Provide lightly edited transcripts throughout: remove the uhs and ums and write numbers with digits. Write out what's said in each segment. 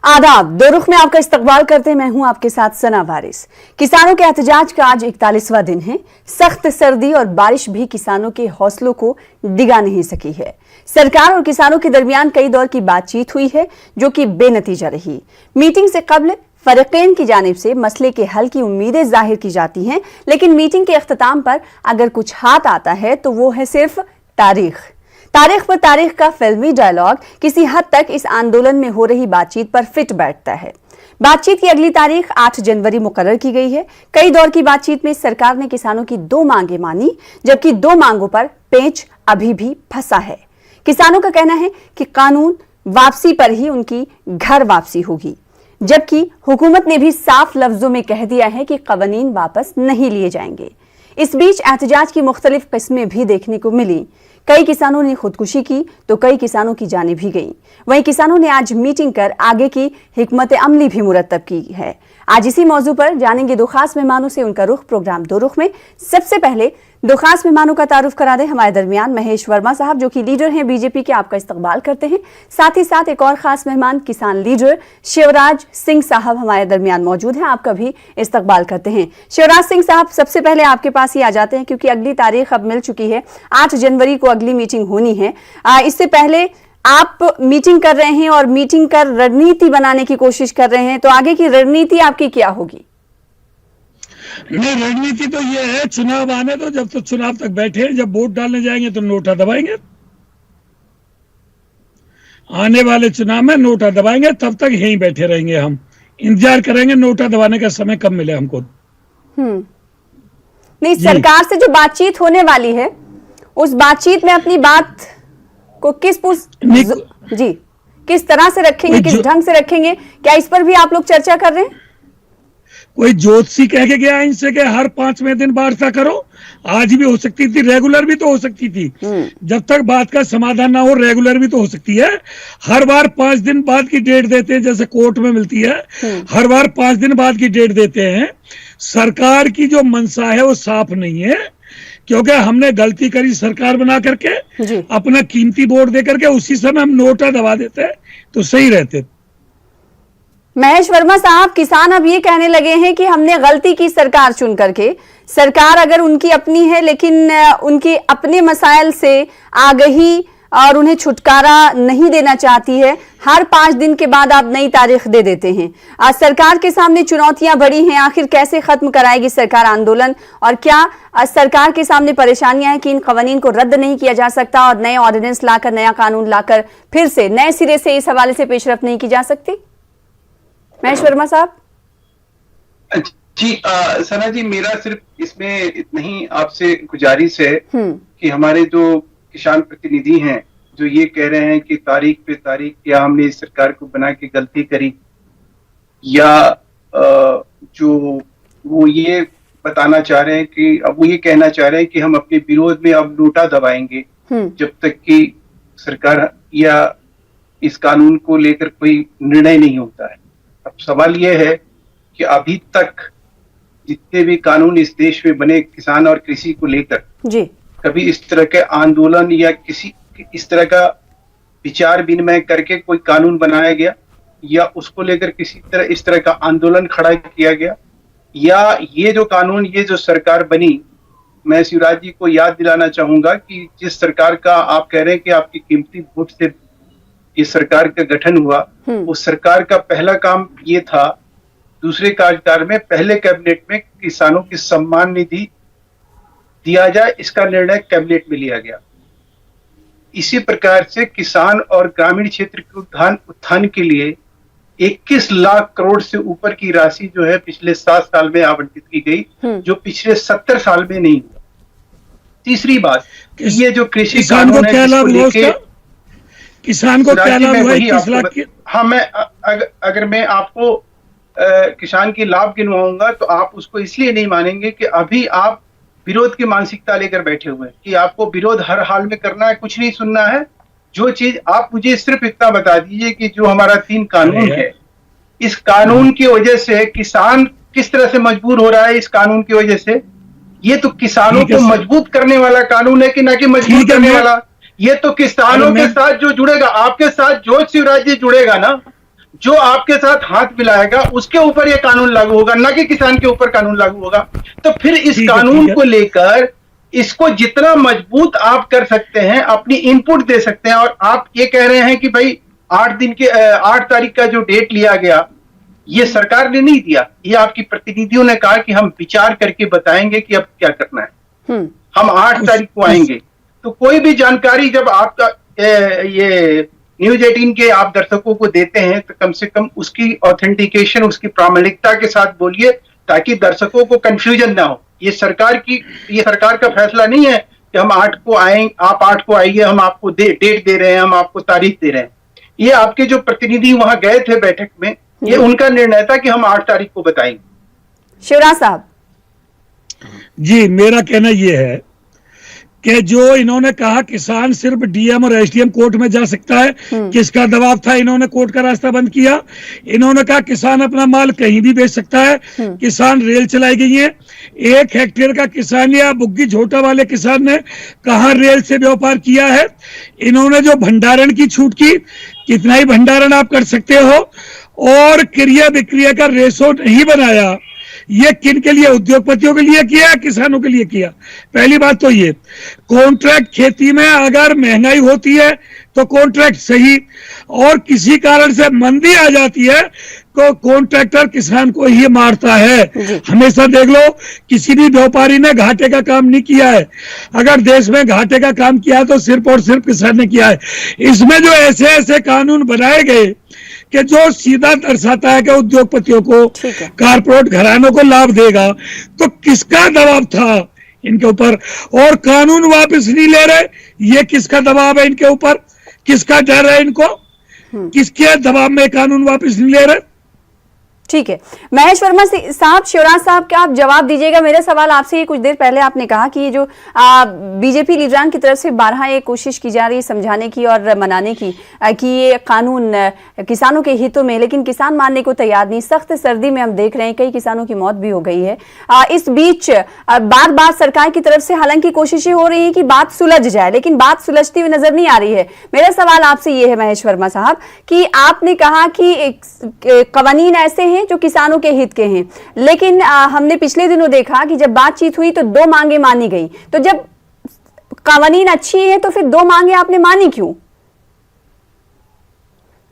आदाब। दो रुख में आपका इस्तकबाल करते हैं। मैं हूं आपके साथ सना वारिस। किसानों के एहतजाज का आज 41वां दिन है। सख्त सर्दी और बारिश भी किसानों के हौसलों को डिगा नहीं सकी है। सरकार और किसानों के दरमियान कई दौर की बातचीत हुई है जो कि बेनतीजा रही। मीटिंग से कबल फरीकैन की जानिब से मसले के हल की उम्मीदें जाहिर की जाती हैं, लेकिन मीटिंग के अख्ताम पर अगर कुछ हाथ आता है तो वो है सिर्फ तारीख पर तारीख का फिल्मी डायलॉग किसी हद तक इस आंदोलन में हो रही बातचीत पर फिट बैठता है। बातचीत की अगली तारीख 8 जनवरी मुकर्रर की गई है। कई दौर की बातचीत में सरकार ने किसानों की 2 मांगें मानी, जबकि 2 मांगों पर पेंच अभी भी फंसा है। किसानों का कहना है कि कानून वापसी पर ही उनकी घर वापसी होगी, जबकि हुकूमत ने भी साफ लफ्जों में कह दिया है कि कवानीन वापस नहीं लिए जाएंगे। इस बीच एहतजाज की मुख्तलिफ किस्में भी देखने को मिली। कई किसानों ने खुदकुशी की तो कई किसानों की जानें भी गईं। वहीं किसानों ने आज मीटिंग कर आगे की हिकमत अमली भी मुरतब की है। आज इसी मौजू पर जानेंगे 2 खास मेहमानों से उनका रुख। प्रोग्राम 2 रुख में सबसे पहले 2 खास मेहमानों का तारुफ करा दें। हमारे दरमियान महेश वर्मा साहब जो कि लीडर हैं बीजेपी के, आपका इस्तकबाल करते हैं। साथ ही साथ एक और खास मेहमान किसान लीडर शिवराज सिंह साहब हमारे दरमियान मौजूद हैं, आपका भी इस्तकबाल करते हैं। शिवराज सिंह साहब, सबसे पहले आपके पास ही आ जाते हैं क्योंकि अगली तारीख अब मिल चुकी है। 8 जनवरी को अगली मीटिंग होनी है। इससे पहले आप मीटिंग कर रहे हैं और मीटिंग कर रणनीति बनाने की कोशिश कर रहे हैं, तो आगे की रणनीति आपकी क्या होगी? नहीं, रणनीति तो ये है, चुनाव आने तो जब तक चुनाव तक बैठे हैं, जब वोट डालने जाएंगे तो नोटा दबाएंगे। आने वाले चुनाव में नोटा दबाएंगे, तब तक यहीं बैठे रहेंगे। हम इंतजार करेंगे नोटा दबाने का समय कब मिले हमको। नहीं, सरकार से जो बातचीत होने वाली है उस बातचीत में अपनी बात को किस तरह से रखेंगे, किस ढंग से रखेंगे, क्या इस पर भी आप लोग चर्चा कर रहे हैं? कोई ज्योतिषी कह के गया इनसे कि हर 5वें दिन वार्ता करो। आज भी हो सकती थी, रेगुलर भी तो हो सकती थी। जब तक बात का समाधान ना हो रेगुलर भी तो हो सकती है। हर बार 5 दिन बाद की डेट देते हैं, जैसे कोर्ट में मिलती है, हर बार 5 दिन बाद की डेट देते हैं। सरकार की जो मंशा है वो साफ नहीं है, क्योंकि हमने गलती करी सरकार बना करके, अपना कीमती वोट दे करके उसी समय हम नोटा दबा देते तो सही रहते। महेश वर्मा साहब, किसान अब ये कहने लगे हैं कि हमने गलती की सरकार चुन करके। सरकार अगर उनकी अपनी है लेकिन उनके अपने मसाइल से आगही और उन्हें छुटकारा नहीं देना चाहती है। हर 5 दिन के बाद आप नई तारीख दे देते हैं। आज सरकार के सामने चुनौतियां बड़ी हैं, आखिर कैसे खत्म कराएगी सरकार आंदोलन, और क्या सरकार के सामने परेशानियां हैं कि इन कवानीन को रद्द नहीं किया जा सकता और नए ऑर्डिनेंस लाकर, नया कानून लाकर फिर से नए सिरे से इस हवाले से पेशरफ नहीं की जा सकती? महेश वर्मा साहब जी। सना जी, मेरा सिर्फ इसमें इतना ही आपसे गुजारिश है कि हमारे जो किसान प्रतिनिधि हैं जो ये कह रहे हैं कि तारीख पे तारीख क्या हमने इस सरकार को बना के गलती करी, या जो वो ये बताना चाह रहे हैं कि अब वो ये कहना चाह रहे हैं कि हम अपने विरोध में अब नोटा दबाएंगे जब तक कि सरकार या इस कानून को लेकर कोई निर्णय नहीं होता है। अब सवाल यह है कि अभी तक जितने भी कानून इस देश में बने किसान और कृषि को लेकर, कभी इस तरह के आंदोलन या किसी इस तरह का विचार विनिमय करके कोई कानून बनाया गया, या उसको लेकर किसी तरह इस तरह का आंदोलन खड़ा किया गया, या ये जो कानून, ये जो सरकार बनी, मैं शिवराज जी को याद दिलाना चाहूंगा कि जिस सरकार का आप कह रहे हैं कि आपकी कीमती वोट से इस सरकार का गठन हुआ, उस सरकार का पहला काम ये था, दूसरे कार्यकाल में पहले कैबिनेट में किसानों की सम्मान निधि दिया जाए, इसका निर्णय कैबिनेट में लिया गया। इसी प्रकार से किसान और ग्रामीण क्षेत्र के उत्थान के लिए 21 लाख करोड़ से ऊपर की राशि जो है पिछले 7 साल में आवंटित की गई, जो पिछले 70 साल में नहीं हुआ। तीसरी बात, ये जो कृषि कानून है जिसको लेके किसान को क्या लाभ हुआ? हाँ, मैं अगर मैं आपको किसान के लाभ गिनवाऊंगा तो आप उसको इसलिए नहीं मानेंगे कि अभी आप विरोध की मानसिकता लेकर बैठे हुए हैं कि आपको विरोध हर हाल में करना है, कुछ नहीं सुनना है। जो चीज आप मुझे सिर्फ इतना बता दीजिए कि जो हमारा 3 कानून है, इस कानून की वजह से किसान किस तरह से मजबूर हो रहा है। इस कानून की वजह से ये तो किसानों को मजबूत करने वाला कानून है कि ना कि मजबूर करने वाला। ये तो किसानों के साथ जो जुड़ेगा, आपके साथ जो शिवराज जी जुड़ेगा ना, जो आपके साथ हाथ मिलाएगा उसके ऊपर यह कानून लागू होगा, न कि किसान के ऊपर कानून लागू होगा। तो फिर इस कानून को लेकर इसको जितना मजबूत आप कर सकते हैं, अपनी इनपुट दे सकते हैं। और आप ये कह रहे हैं कि भाई 8 तारीख का जो डेट लिया गया, ये सरकार ने नहीं दिया, ये आपकी प्रतिनिधियों ने कहा कि हम विचार करके बताएंगे कि अब क्या करना है। हम 8 तारीख को आएंगे। तो कोई भी जानकारी जब आपका ये न्यूज 18 के आप दर्शकों को देते हैं तो कम से कम उसकी ऑथेंटिकेशन, उसकी प्रामाणिकता के साथ बोलिए, ताकि दर्शकों को कंफ्यूजन ना हो। ये सरकार का फैसला नहीं है कि हम 8 को आएंगे, आप 8 को आइए, हम आपको डेट दे रहे हैं, हम आपको तारीख दे रहे हैं। ये आपके जो प्रतिनिधि वहां गए थे बैठक में, ये उनका निर्णय था कि हम 8 तारीख को बताएंगे। शिवराज साहब जी, मेरा कहना यह है कि जो इन्होंने कहा किसान सिर्फ डीएम और एसडीएम कोर्ट में जा सकता है, किसका दबाव था? इन्होंने कोर्ट का रास्ता बंद किया। इन्होंने कहा किसान अपना माल कहीं भी बेच सकता है। किसान रेल चलाई गई है। 1 हेक्टेयर का किसान या बुग्गी झोटा वाले किसान ने कहां रेल से व्यापार किया है? इन्होंने जो भंडारण की छूट की, कितना ही भंडारण आप कर सकते हो, और क्रिया विक्रिया का रेशो नहीं बनाया। ये किन के लिए? उद्योगपतियों के लिए किया, किसानों के लिए किया? पहली बात तो ये कॉन्ट्रैक्ट खेती में अगर महंगाई होती है तो कॉन्ट्रैक्ट सही, और किसी कारण से मंदी आ जाती है तो कॉन्ट्रैक्टर किसान को ही मारता है। हमेशा देख लो, किसी भी व्यापारी ने घाटे का काम नहीं किया है। अगर देश में घाटे का काम किया तो सिर्फ और सिर्फ किसान ने किया है। इसमें जो ऐसे ऐसे कानून बनाए गए कि जो सीधा दर्शाता है कि उद्योगपतियों को, कारपोरेट घरानों को लाभ देगा, तो किसका दबाव था इनके ऊपर? और कानून वापस नहीं ले रहे, ये किसका दबाव है इनके ऊपर? किसका डर है इनको? किसके दबाव में कानून वापस नहीं ले रहे? ठीक है, महेश वर्मा साहब, शिवराज साहब क्या आप जवाब दीजिएगा। मेरा सवाल आपसे ये, कुछ देर पहले आपने कहा कि ये जो बीजेपी लीडरान की तरफ से 12 ये कोशिश की जा रही है समझाने की और मनाने की कि ये कानून किसानों के हितों में, लेकिन किसान मानने को तैयार नहीं। सख्त सर्दी में हम देख रहे हैं कई किसानों की मौत भी हो गई है। इस बीच बार बार सरकार की तरफ से हालांकि कोशिशें हो रही है कि बात सुलझ जाए, लेकिन बात सुलझती हुई नजर नहीं आ रही है। मेरा सवाल आपसे ये है महेश वर्मा साहब कि आपने कहा कि कवानीन ऐसे हैं जो किसानों के हित के हैं, लेकिन हमने पिछले दिनों देखा कि जब बातचीत हुई तो 2 मांगे मानी गई। तो जब कानून अच्छी है तो फिर 2 मांगे आपने मानी क्यों?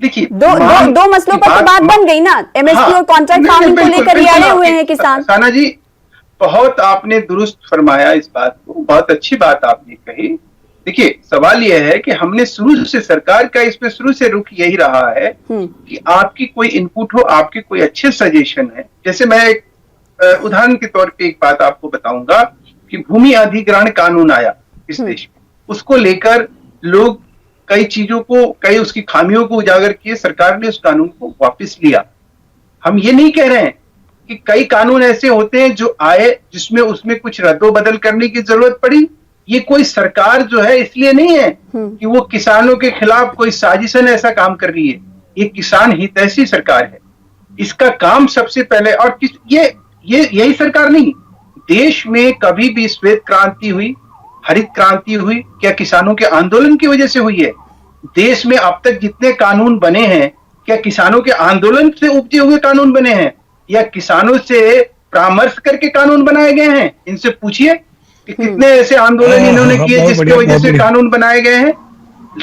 देखिए, दो मसलों पर तो बात बन गई ना। एमएसपी और कॉन्ट्रैक्ट फार्मिंग को लेकर अड़े हुए हैं किसान। साना जी, बहुत आपने दुरुस्त फरमाया इस बात को, बहुत अच्छी बात आपने कही। देखिए, सवाल यह है कि हमने शुरू से, सरकार का इसमें शुरू से रुख यही रहा है कि आपकी कोई इनपुट हो, आपके कोई अच्छे सजेशन है। जैसे मैं एक उदाहरण के तौर पे एक बात आपको बताऊंगा कि भूमि अधिग्रहण कानून आया इस देश में, उसको लेकर लोग कई चीजों को, कई उसकी खामियों को उजागर किए। सरकार ने उस कानून को वापस लिया। हम ये नहीं कह रहे हैं कि कई कानून ऐसे होते हैं जो आए जिसमें उसमें कुछ रद्दोबदल करने की जरूरत पड़ी। ये कोई सरकार जो है इसलिए नहीं है कि वो किसानों के खिलाफ कोई साजिशन ऐसा काम कर रही है। ये किसान हितैषी सरकार है। इसका काम सबसे पहले, और ये यही सरकार नहीं, देश में कभी भी श्वेत क्रांति हुई, हरित क्रांति हुई, क्या किसानों के आंदोलन की वजह से हुई है? देश में अब तक जितने कानून बने हैं, क्या किसानों के आंदोलन से उपजे हुए कानून बने हैं, या किसानों से परामर्श करके कानून बनाए गए हैं? इनसे पूछिए कि कितने ऐसे आंदोलन इन्होंने किए जिसकी वजह से कानून बनाए गए हैं।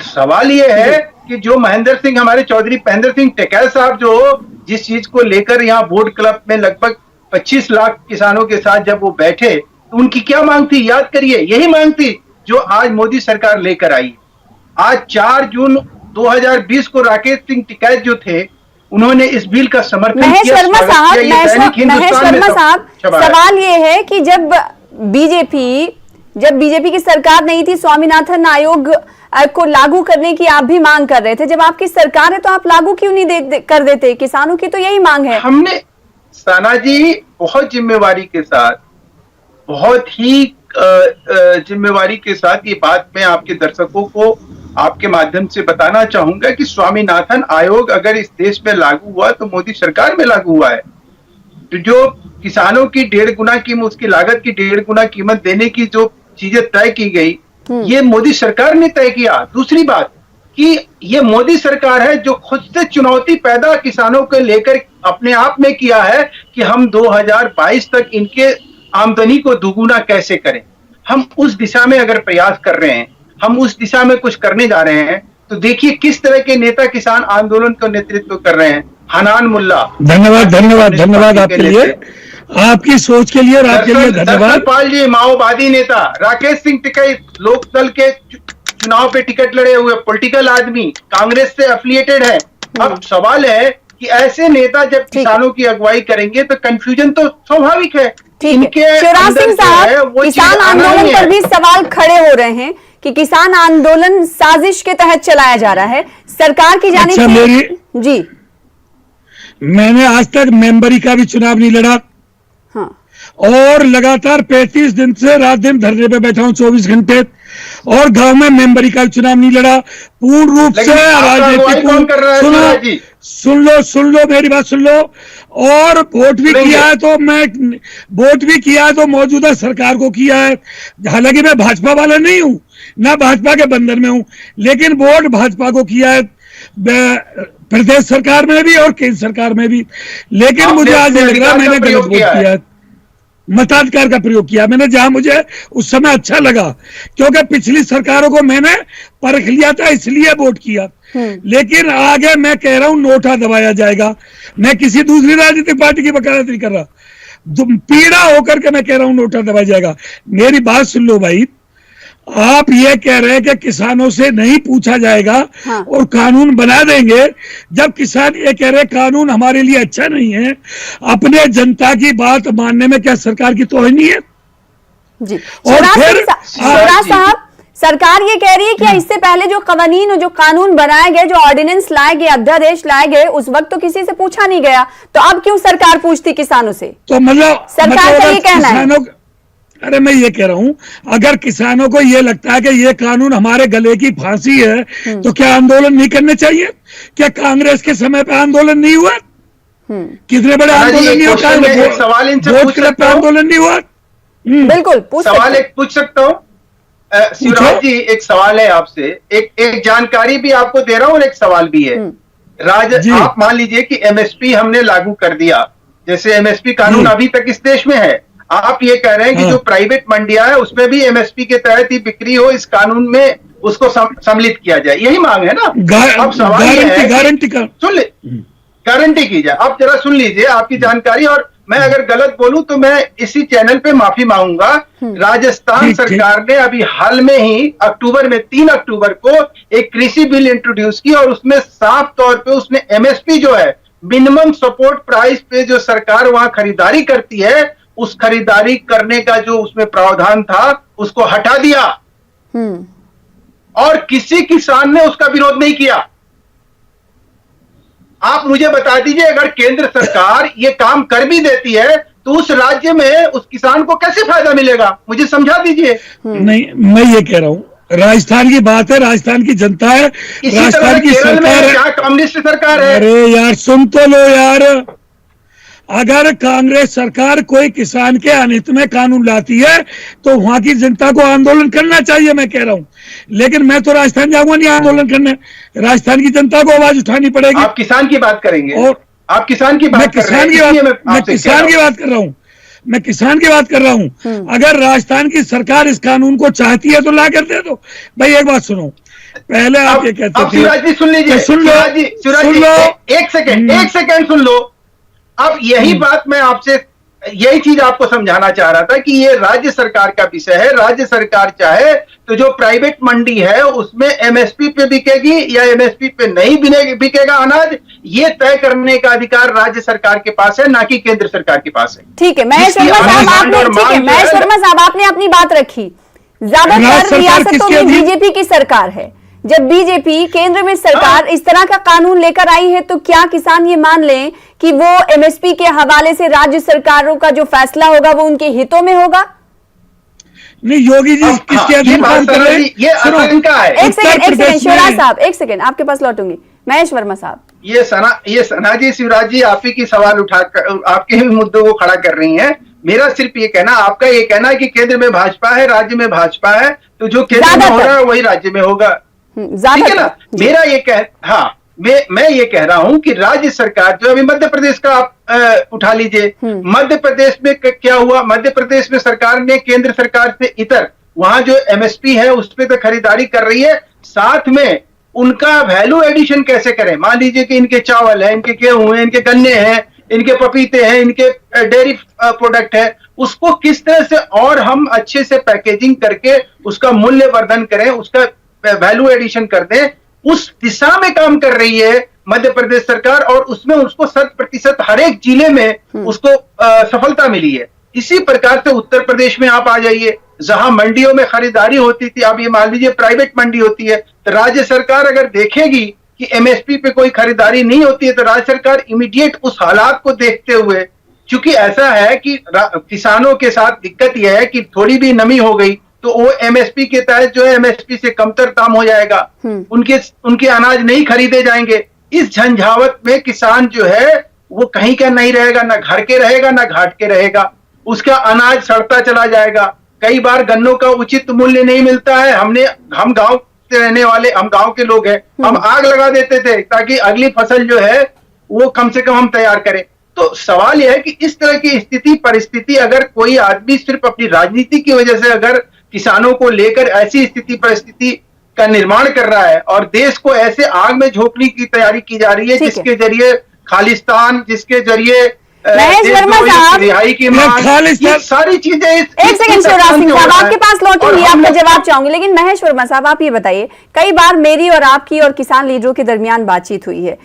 सवाल यह है कि जो महेंद्र सिंह, हमारे चौधरी महेंद्र सिंह टेकैत साहब, जो जिस चीज को लेकर यहाँ बोर्ड क्लब में लगभग 25 लाख किसानों के साथ जब वो बैठे, तो उनकी क्या मांग थी? याद करिए, यही मांग थी जो आज मोदी सरकार लेकर आई। आज 4 जून 2020 को राकेश सिंह टिकैत जो थे, उन्होंने इस बिल का समर्थन किया। महेश वर्मा साहब, सवाल ये है कि जब बीजेपी की सरकार नहीं थी, स्वामीनाथन आयोग को लागू करने की आप भी मांग कर रहे थे। जब आपकी सरकार है तो आप लागू क्यों नहीं कर देते? किसानों की तो यही मांग है। हमने, साना जी, बहुत जिम्मेवारी के साथ, बहुत ही जिम्मेवारी के साथ ये बात मैं आपके दर्शकों को आपके माध्यम से बताना चाहूंगा कि स्वामीनाथन आयोग अगर इस देश में लागू हुआ तो मोदी सरकार में लागू हुआ है। तो जो किसानों की 1.5 गुना कीमत, उसकी लागत की 1.5 गुना कीमत देने की जो चीजें तय की गई, ये मोदी सरकार ने तय किया। दूसरी बात, कि ये मोदी सरकार है जो खुद से चुनौती पैदा किसानों को लेकर अपने आप में किया है कि हम 2022 तक इनके आमदनी को दुगुना कैसे करें। हम उस दिशा में अगर प्रयास कर रहे हैं, हम उस दिशा में कुछ करने जा रहे हैं, तो देखिए किस तरह के नेता किसान आंदोलन का नेतृत्व कर रहे हैं। हनान मुल्ला, धन्यवाद आपके लिए, आपकी सोच के लिए और आपके लिए धन्यवाद। पाल जी माओवादी नेता, राकेश सिंह टिकैत लोकदल के चुनाव पे टिकट लड़े हुए पॉलिटिकल आदमी, कांग्रेस से एफिलिएटेड है। अब सवाल है कि ऐसे नेता जब किसानों की अगुवाई करेंगे तो कंफ्यूजन तो स्वाभाविक है। ठीक है शिवराज सिंह साहब, किसान आंदोलन पर भी सवाल खड़े हो रहे हैं कि किसान आंदोलन साजिश के तहत चलाया जा रहा है सरकार की जानिब से। जी, मैंने आज तक मेंबरी का भी चुनाव नहीं लड़ा। हाँ, और लगातार 35 दिन से रात दिन धरने पे बैठा हूं, 24 घंटे, और गांव में मेंबरी का चुनाव नहीं लड़ा। पूर्ण रूप से राजनीतिक सुन लो मेरी बात सुन लो। और वोट भी किया है तो मैं वोट भी किया है तो मौजूदा सरकार को किया है। हालांकि मैं भाजपा वाला नहीं हूं, ना भाजपा के बंधन में हूं, लेकिन वोट भाजपा को किया है, प्रदेश सरकार में भी और केंद्र सरकार में भी। लेकिन मुझे आज लग रहा है मैंने गलत वोट किया है, मताधिकार का प्रयोग किया मैंने, जहां मुझे उस समय अच्छा लगा, क्योंकि पिछली सरकारों को मैंने परख लिया था, इसलिए वोट किया। लेकिन आगे मैं कह रहा हूं नोटा दबाया जाएगा। मैं किसी दूसरी राजनीतिक पार्टी की वकालत नहीं कर रहा, पीड़ा होकर के मैं कह रहा हूं नोटा दबाया जाएगा। मेरी बात सुन लो भाई, आप ये कह रहे हैं कि किसानों से नहीं पूछा जाएगा, हाँ, और कानून बना देंगे, जब किसान ये कह रहे हैं कानून हमारे लिए अच्छा नहीं है। अपने जनता की बात मानने में क्या सरकार की तौहीनी है? जी, और फिर शिवराज साहब, सरकार ये कह रही है कि इससे पहले जो कवानीन और जो कानून बनाए गए, जो ऑर्डिनेंस लाए गए, अध्यादेश लाए गए, उस वक्त तो किसी से पूछा नहीं गया, तो अब क्यों सरकार पूछती किसानों से? तो मतलब सरकार का ये कहना है। अरे मैं ये कह रहा हूं, अगर किसानों को ये लगता है कि ये कानून हमारे गले की फांसी है, तो क्या आंदोलन नहीं करने चाहिए? क्या कांग्रेस के समय पे आंदोलन नहीं हुआ? कितने बड़े आंदोलन नहीं हुआ? सवाल इनसे पूछ सकता हूं? आंदोलन नहीं हुआ? बिल्कुल सवाल एक पूछ सकता हूँ शिवराज जी, एक सवाल है आपसे, एक जानकारी भी आपको दे रहा हूँ और एक सवाल भी है। आप मान लीजिए कि एमएसपी हमने लागू कर दिया, जैसे एमएसपी कानून अभी तक इस देश में है। आप ये कह रहे हैं कि जो प्राइवेट मंडियां है उसमें भी एमएसपी के तहत ही बिक्री हो, इस कानून में उसको सम्मिलित किया जाए, यही मांग है ना? अब सवाल है, गारंटी सुन ले, गारंटी की जाए। आप जरा सुन लीजिए आपकी जानकारी, और मैं अगर गलत बोलूं तो मैं इसी चैनल पे माफी मांगूंगा। राजस्थान सरकार ने अभी हाल में ही अक्टूबर में 3 अक्टूबर को एक कृषि बिल इंट्रोड्यूस की, और उसमें साफ तौर पे उसने एमएसपी जो है, मिनिमम सपोर्ट प्राइस पे जो सरकार वहां खरीदारी करती है, उस खरीदारी करने का जो उसमें प्रावधान था उसको हटा दिया, और किसी किसान ने उसका विरोध नहीं किया। आप मुझे बता दीजिए, अगर केंद्र सरकार ये काम कर भी देती है तो उस राज्य में उस किसान को कैसे फायदा मिलेगा? मुझे समझा दीजिए। नहीं, मैं ये कह रहा हूं, राजस्थान की बात है, राजस्थान की जनता है, राजस्थान की सरकार है, क्या कम्युनिस्ट सरकार है? अरे यार सुन तो लो यार, अगर कांग्रेस सरकार कोई किसान के अनित में कानून लाती है तो वहां की जनता को आंदोलन करना चाहिए, मैं कह रहा हूं। लेकिन मैं तो राजस्थान जाऊंगा नहीं आंदोलन करने, राजस्थान की जनता को आवाज उठानी पड़ेगी। आप किसान की बात करेंगे, और आप किसान की बात मैं किसान की बात कर रहा हूं, मैं किसान की बात कर रहा हूं। अगर राजस्थान की सरकार इस कानून को चाहती है तो ला कर दे दो। भाई एक बात सुनो, पहले आप ये कहते थे, शिवराज जी सुन लीजिए, सुन लो, एक सेकेंड सुन लो। अब यही बात मैं आपसे, यही चीज आपको समझाना चाह रहा था कि ये राज्य सरकार का विषय है। राज्य सरकार चाहे तो जो प्राइवेट मंडी है उसमें एमएसपी पे बिकेगी या एमएसपी पे नहीं बिकेगा अनाज, ये तय करने का अधिकार राज्य सरकार के पास है, ना कि केंद्र सरकार के पास है। ठीक है महेश वर्मा साहब, आपने अपनी बात रखी। ज्यादातर रियासतों में बीजेपी की सरकार है। जब बीजेपी केंद्र में सरकार इस तरह का कानून लेकर आई है, तो क्या किसान ये मान लें कि वो एमएसपी के हवाले से राज्य सरकारों का जो फैसला होगा वो उनके हितों में होगा? नहीं, योगी जी किसके अधीन काम कर रहे हैं? ये आशंका है। एक सेकंड शिवराज साहब, एक सेकंड आपके पास लौटूंगी। महेश वर्मा साहब, ये सना जी, शिवराज जी आप ही की सवाल उठाकर आपके ही मुद्दों को खड़ा कर रही हैं। मेरा सिर्फ ये कहना, आपका ये कहना है कि केंद्र में भाजपा है, राज्य में भाजपा है, तो जो केंद्र में हो रहा है वही राज्य में होगा। ठीक है ना। मेरा ये मैं ये कह रहा हूं कि राज्य सरकार जो अभी मध्य प्रदेश का आप उठा लीजिए, मध्य प्रदेश में क्या हुआ। मध्य प्रदेश में सरकार ने केंद्र सरकार से इतर वहां जो एमएसपी है उस पे तो खरीदारी कर रही है, साथ में उनका वैल्यू एडिशन कैसे करें। मान लीजिए कि इनके चावल है, इनके गेहूं है, इनके गन्ने हैं, इनके पपीते हैं, इनके डेयरी प्रोडक्ट है, उसको किस तरह से और हम अच्छे से पैकेजिंग करके उसका मूल्य वर्धन करें, उसका वैल्यू एडिशन कर दें, उस दिशा में काम कर रही है मध्य प्रदेश सरकार। और उसमें उसको 100% हर एक जिले में उसको सफलता मिली है। इसी प्रकार से उत्तर प्रदेश में आप आ जाइए, जहां मंडियों में खरीदारी होती थी, अब ये मान लीजिए प्राइवेट मंडी होती है, तो राज्य सरकार अगर देखेगी कि एमएसपी पे कोई खरीदारी नहीं होती है, तो राज्य सरकार इमीडिएट उस हालात को देखते हुए, क्योंकि ऐसा है कि किसानों के साथ दिक्कत यह है कि थोड़ी भी नमी हो गई तो वो एमएसपी के तहत जो है एमएसपी से कमतर दाम हो जाएगा, उनके अनाज नहीं खरीदे जाएंगे। इस झंझावत में किसान जो है वो कहीं का नहीं रहेगा, ना घर के रहेगा ना घाट के रहेगा, उसका अनाज सड़ता चला जाएगा। कई बार गन्नों का उचित मूल्य नहीं मिलता है। हम गांव से रहने वाले, हम गांव के लोग हैं, हम आग लगा देते थे ताकि अगली फसल जो है वो कम से कम हम तैयार करें। तो सवाल यह है कि इस तरह की परिस्थिति अगर कोई आदमी सिर्फ अपनी राजनीति की वजह से अगर किसानों को लेकर ऐसी स्थिति परिस्थिति का निर्माण कर रहा है और देश को ऐसे आग में झोंकने की तैयारी की जा रही है जिसके जरिए खालिस्तान, जिसके जरिए महेश वर्मा साहब, रिहाई की मांग, ये सारी चीजें एक सेकंड शिवराज सिंह साहब आपके पास लौटूंगी, आपका जवाब चाहूंगी, लेकिन महेश वर्मा साहब आप ये बताइए, कई बार मेरी और आपकी और किसान लीडरों के दरमियान बातचीत हुई है,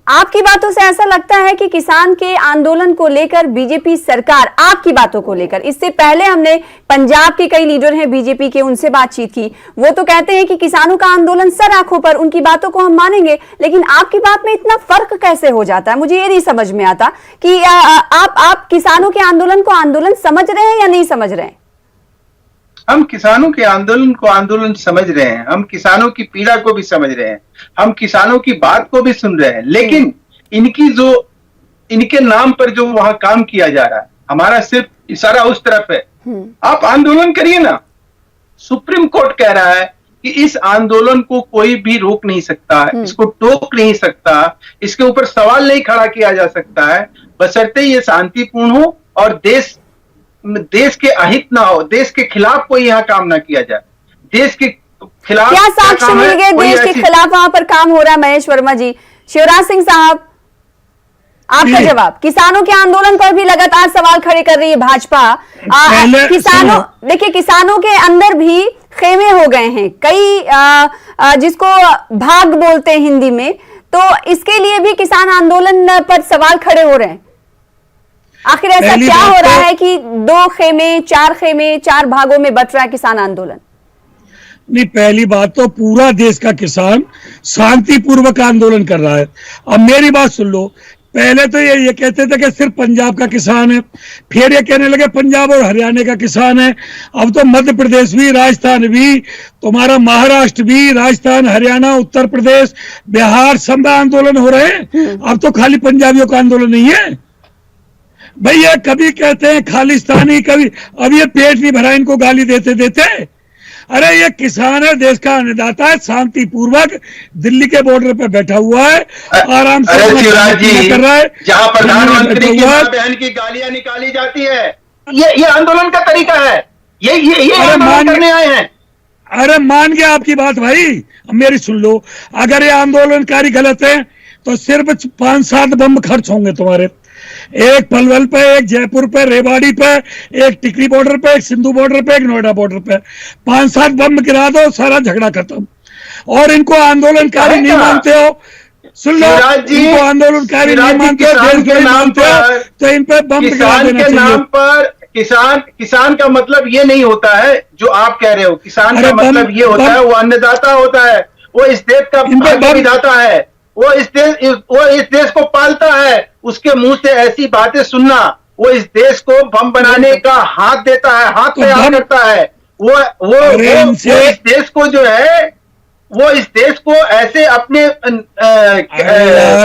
आपकी बातों से ऐसा लगता है कि किसान के आंदोलन को लेकर बीजेपी सरकार, आपकी बातों को लेकर, इससे पहले हमने पंजाब के कई लीडर हैं बीजेपी के, उनसे बातचीत की, वो तो कहते हैं कि किसानों का आंदोलन सर आंखों पर, उनकी बातों को हम मानेंगे, लेकिन आपकी बात में इतना फर्क कैसे हो जाता है? मुझे ये नहीं समझ में आता कि आप किसानों के आंदोलन को आंदोलन समझ रहे हैं या नहीं समझ रहे हैं? हम किसानों के आंदोलन को आंदोलन समझ रहे हैं, हम किसानों की पीड़ा को भी समझ रहे हैं, हम किसानों की बात को भी सुन रहे हैं, लेकिन इनके नाम पर जो वहां काम किया जा रहा है, हमारा सिर्फ इशारा उस तरफ है। आप आंदोलन करिए ना, सुप्रीम कोर्ट कह रहा है कि इस आंदोलन को कोई भी रोक नहीं सकता, इसको टोक नहीं सकता, इसके ऊपर सवाल नहीं खड़ा किया जा सकता है, बशर्ते ये शांतिपूर्ण हो और देश के अहित ना हो, देश के खिलाफ कोई यहाँ काम ना किया जाए। देश के खिलाफ क्या साक्ष्य मिल गए देश के खिलाफ वहां पर काम हो रहा है? महेश वर्मा जी, शिवराज सिंह साहब आपका जवाब। किसानों के आंदोलन पर भी लगातार सवाल खड़े कर रही है भाजपा। किसानों, देखिए किसानों के अंदर भी खेमे हो गए हैं कई, जिसको भाग बोलते हैं हिंदी में, तो इसके लिए भी किसान आंदोलन पर सवाल खड़े हो रहे हैं। आखिर ऐसा क्या हो रहा है कि 2 खेमे, 4 खेमे, 4 भागों में बट रहा है किसान आंदोलन? नहीं, पहली बात तो पूरा देश का किसान शांतिपूर्वक आंदोलन कर रहा है। अब मेरी बात सुन लो, पहले तो ये कहते थे कि सिर्फ पंजाब का किसान है, फिर ये कहने लगे पंजाब और हरियाणा का किसान है, अब तो मध्य प्रदेश भी, राजस्थान भी, तुम्हारा महाराष्ट्र भी, राजस्थान, हरियाणा, उत्तर प्रदेश, बिहार, सब आंदोलन हो रहे हैं। अब तो खाली पंजाबियों का आंदोलन नहीं है भाई। ये कभी कहते हैं खालिस्तानी, कभी अब ये पेट नहीं भरा इनको गाली देते देते। अरे ये किसान है, देश का अन्नदाता है, शांतिपूर्वक दिल्ली के बॉर्डर पे बैठा हुआ है, आराम से कर रहा है। जहां प्रधानमंत्री की बहन की गालियां निकाली जाती है, ये आंदोलन का तरीका है, ये आंदोलन करने आए हैं। अरे मान गया आपकी बात भाई, मेरी सुन लो, अगर ये आंदोलनकारी गलत है तो सिर्फ 5-7 बम खर्च होंगे तुम्हारे, एक पलवल पे, एक जयपुर पे, रेवाड़ी पे, एक टिकरी बॉर्डर पे, एक सिंधु बॉर्डर पे, एक नोएडा बॉर्डर पे, 5-7 बम गिरा दो, सारा झगड़ा खत्म। और इनको आंदोलनकारी नहीं मानते हो, सुन लो, इनको आंदोलनकारी नहीं मानते हो, देश के नाम पर, तो इन पे बम गिरा देना चाहिए। नाम पर किसान का मतलब ये नहीं होता है जो आप कह रहे हो। किसान का मतलब ये होता है, वो अन्नदाता होता है, वो इस देश का भाग्यविधाता है, वो इस देश को पालता है। उसके मुंह से ऐसी बातें सुनना, वो इस देश को बम बनाने का हाथ देता है, हाथ तैयार करता है। वो इस देश को जो है, वो इस देश को ऐसे अपने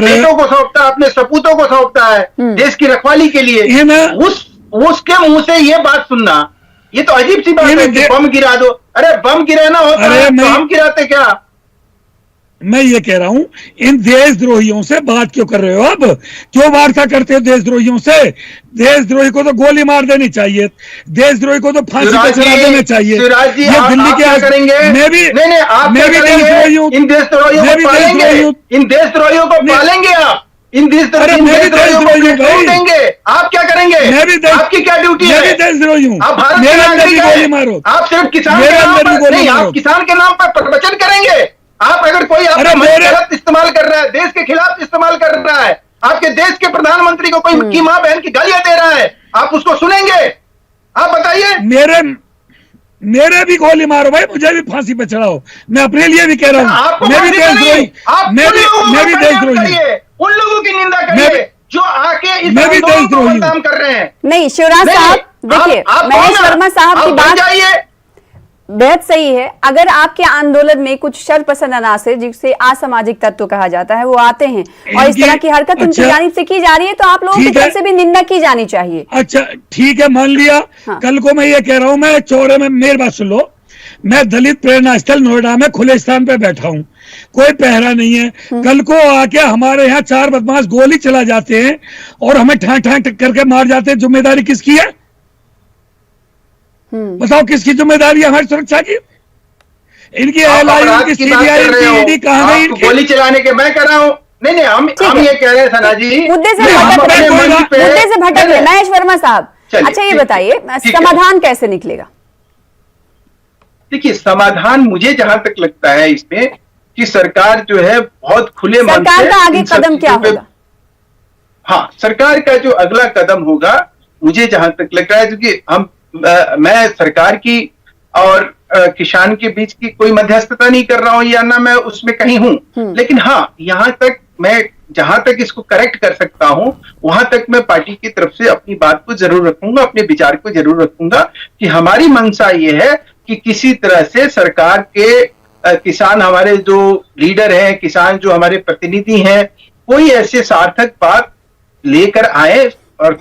बेटों को सौंपता है, अपने सपूतों को सौंपता है देश की रखवाली के लिए। उसके मुंह से ये बात सुनना, ये तो अजीब सी बात है कि बम गिरा दो। अरे बम गिराना होता है तो हम गिराते क्या? मैं ये कह रहा हूं, इन देशद्रोहियों से बात क्यों कर रहे हो? अब क्यों वार्ता करते हो देशद्रोहियों से? देशद्रोही को तो गोली मार देनी चाहिए, देशद्रोही को तो फांसी पे चढ़ा देना चाहिए। ये दिल्ली के करेंगे? मैं भी देशद्रोही हूँ, इन देशद्रोहियों को पालेंगे, इन देशद्रोहियों को पालेंगे आप, इन देशद्रोहियों को देंगे, आप क्या करेंगे? मैं भी आपकी क्या ड्यूटी है? मैं भी देशद्रोही हूँ, आप भारत मेरे के अंदर भी नागरिक गोली हैं। मारो, आप सिर्फ किसान मेरे के नाम अंदर भी पर गोली नहीं, मारो। आप किसान के नाम पर प्रवचन करेंगे। आप अगर कोई आपका मंच गलत इस्तेमाल कर रहा है, देश के खिलाफ इस्तेमाल कर रहा है, आपके देश के प्रधानमंत्री को कोई की मां बहन की गालियां दे रहा है, आप उसको सुनेंगे? आप बताइए। मेरे भी गोली मारो भाई, मुझे भी फांसी पे चढ़ाओ, मैं अपने लिए भी कह रहा हूँ, मैं भी देशद्रोही, मैं भी देशद्रोही, उन लोगों की निंदा करिए जो आके इस मैं भी आंदोलन को देशद्रोही हूँ। बदनाम कर रहे हैं। नहीं शिवराज साहब, देखिए महेश वर्मा साहब की बात बेहद सही है। अगर आपके आंदोलन में कुछ शरपसंद अनासर जिसे असामाजिक तत्व कहा जाता है वो आते हैं और इस तरह की हरकत उनकी जानिब से की जा रही है, तो आप लोगों की तरफ से भी निंदा की जानी चाहिए। अच्छा ठीक है, मान लिया। हाँ। कल को मैं ये कह रहा हूं, मैं चौड़े में, मेरी बात सुन लो, मैं दलित प्रेरणा स्थल नोएडा में खुले स्थान पे बैठा हूं, कोई पहरा नहीं है। कल को आके हमारे यहाँ 4 बदमाश गोली चला जाते हैं और हमें ठां ठां करके मार जाते हैं, जिम्मेदारी किसकी है? बताओ किसकी जिम्मेदारी है हमारी सुरक्षा की? इनकी एएलआई, इनकी सीबीआई, इनकी ईडी कहां गई? इनकी गोली चलाने के मैं कर रहा हूं। नहीं, हम ये कह रहे हैं सना जी, मुद्दे से भटक रहे महेश वर्मा साहब। अच्छा ये बताइए, समाधान कैसे निकलेगा? देखिए, समाधान मुझे जहां तक लगता है इसमें कि सरकार जो है बहुत खुले मन से, सरकार का आगे कदम क्या होगा? हाँ, सरकार का जो अगला कदम होगा, मुझे जहां तक लग रहा है, क्योंकि मैं सरकार की और किसान के बीच की कोई मध्यस्थता नहीं कर रहा हूं या ना मैं उसमें कहीं हूं, लेकिन हाँ, यहां तक मैं जहां तक इसको करेक्ट कर सकता हूं वहां तक मैं पार्टी की तरफ से अपनी बात को जरूर रखूंगा, अपने विचार को जरूर रखूंगा कि हमारी मंशा ये है कि किसी तरह से सरकार के किसान, हमारे जो लीडर हैं, किसान जो हमारे प्रतिनिधि हैं, कोई ऐसे सार्थक बात लेकर आए और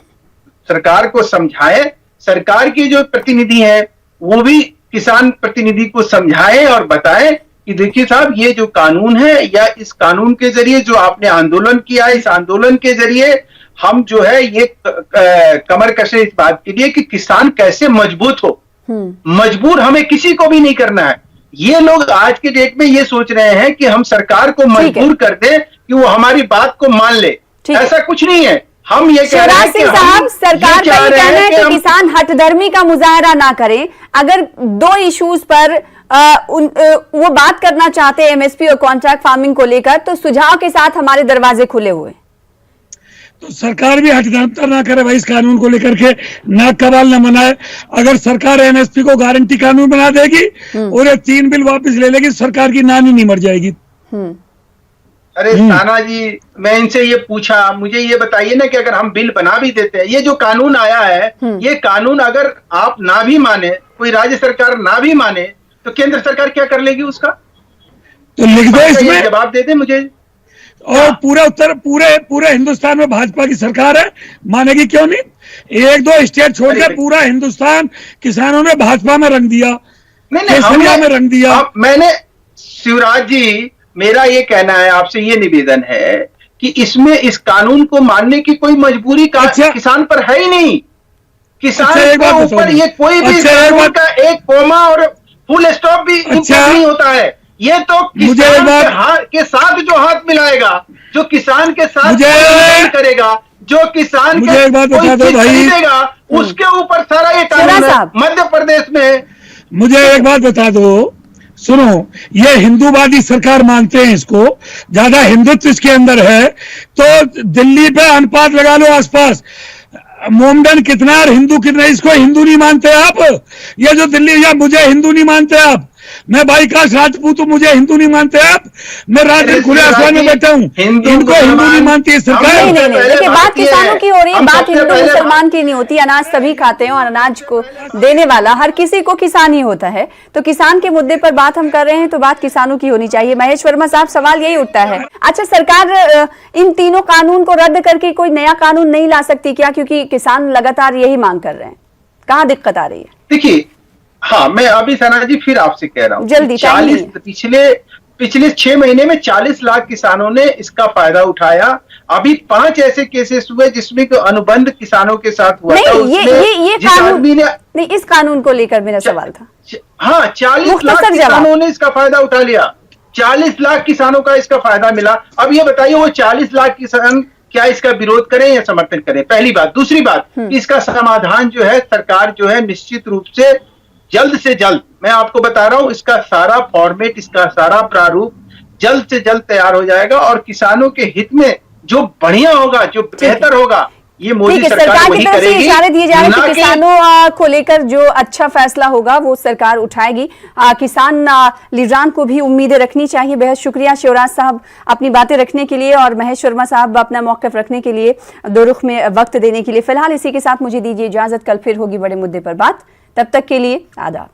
सरकार को समझाए। सरकार के जो प्रतिनिधि हैं वो भी किसान प्रतिनिधि को समझाएं और बताएं कि देखिए साहब, ये जो कानून है या इस कानून के जरिए जो आपने आंदोलन किया, इस आंदोलन के जरिए हम जो है ये कमर कसे इस बात के लिए कि किसान कैसे मजबूत हो। मजबूर हमें किसी को भी नहीं करना है। ये लोग आज के डेट में ये सोच रहे हैं कि हम सरकार को मजबूर कर दें कि वो हमारी बात को मान ले। ऐसा कुछ नहीं है। हम ये कह रहे हैं कि साहब, सरकार का ये कहना है कि किसान हठधर्मी का मुजाहरा ना करें। अगर 2 इश्यूज पर वो बात करना चाहते हैं एमएसपी और कॉन्ट्रैक्ट फार्मिंग को लेकर, तो सुझाव के साथ हमारे दरवाजे खुले हुए। तो सरकार भी हठधर्मिता ना करे भाई, इस कानून को लेकर के नाक कबाल न मनाए। अगर सरकार एमएसपी को गारंटी कानून बना देगी और ये 3 बिल वापस ले लेगी, सरकार की नानी नहीं मर जाएगी। अरे साना जी, मैं इनसे ये पूछा, मुझे ये बताइए ना कि अगर हम बिल बना भी देते हैं, ये जो कानून आया है, ये कानून अगर आप ना भी माने, कोई राज्य सरकार ना भी माने, तो केंद्र सरकार क्या कर लेगी उसका? तो लिख दो इसमें, जवाब दे दे मुझे। और पूरे हिंदुस्तान में भाजपा की सरकार है, मानेगी क्यों नहीं? 1-2 स्टेट छोड़ के पूरा हिंदुस्तान किसानों ने भाजपा में रंग दिया, केसरिया में रंग दिया। मैंने, शिवराज जी, मेरा ये कहना है, आपसे ये निवेदन है कि इसमें इस कानून को मानने की कोई मजबूरी किसान पर है ही नहीं। किसान के ऊपर ये कोई भी कानून का एक कोमा और फुल स्टॉप भी नहीं होता है। ये तो किसान के साथ जो हाथ मिलाएगा, जो किसान के साथ करेगा, जो किसान के खरीदेगा, उसके ऊपर सारा ये कानून है। मध्य प्रदेश में मुझे एक बात बता दो, सुनो, ये हिंदूवादी सरकार मानते हैं इसको, ज्यादा हिंदुत्व इसके अंदर है, तो दिल्ली पे अनुपात लगा लो आसपास, मोमडन कितना और हिंदू कितना, इसको हिंदू नहीं मानते आप। ये जो दिल्ली, या मुझे हिंदू नहीं मानते आप, मैं बाईकाश राजपूत हूं, मुझे हिंदू नहीं मानते आप। मैं रात खुले आसमान में बैठा हूं, इनको हिंदू नहीं मानती है सरकार। नहीं, देखिए बात किसानों की हो रही है, बात हिंदू मुसलमान की नहीं होती। अनाज सभी खाते हैं और अनाज को देने वाला हर किसी को किसान ही होता है। तो किसान के मुद्दे पर बात हम कर रहे हैं, तो बात किसानों की होनी चाहिए। महेश वर्मा साहब, सवाल यही उठता है, अच्छा सरकार इन तीनों कानून को रद्द करके कोई नया कानून नहीं ला सकती क्या? क्योंकि किसान लगातार यही मांग कर रहे हैं, कहाँ दिक्कत आ रही है? देखिए, हाँ, मैं अभी सना जी फिर आपसे कह रहा हूँ, जल्दी, पिछले पिछले 6 महीने में 40 लाख किसानों ने इसका फायदा उठाया। अभी 5 ऐसे केसेस हुए जिसमें अनुबंध किसानों के साथ हुआ था। ये कानून नहीं, इस कानून को लेकर मेरा सवाल था। हाँ, 40 लाख किसानों ने इसका फायदा उठा लिया। 40 लाख किसानों का इसका फायदा मिला। अब ये बताइए वो 40 लाख किसान क्या इसका विरोध करें या समर्थन करें? पहली बात। दूसरी बात, इसका समाधान जो है सरकार जो है निश्चित रूप से जल्द, मैं आपको बता रहा हूं, इसका सारा फॉर्मेट, इसका सारा प्रारूप जल्द से जल्द तैयार हो जाएगा और किसानों के हित में जो बढ़िया होगा, जो बेहतर होगा, ये मोदी सरकार वही करेगी। इशारे दिए जा रहे हैं कि किसानों को लेकर जो अच्छा फैसला होगा वो सरकार उठाएगी। किसान लीडरान को भी उम्मीदें रखनी चाहिए। बेहद शुक्रिया शिवराज साहब अपनी बातें रखने के लिए और महेश शर्मा साहब अपना मौक़िफ़ रखने के लिए, दो रुख में वक्त देने के लिए। फिलहाल इसी के साथ मुझे दीजिए इजाजत। कल फिर होगी बड़े मुद्दे पर बात। तब तक के लिए आदाब।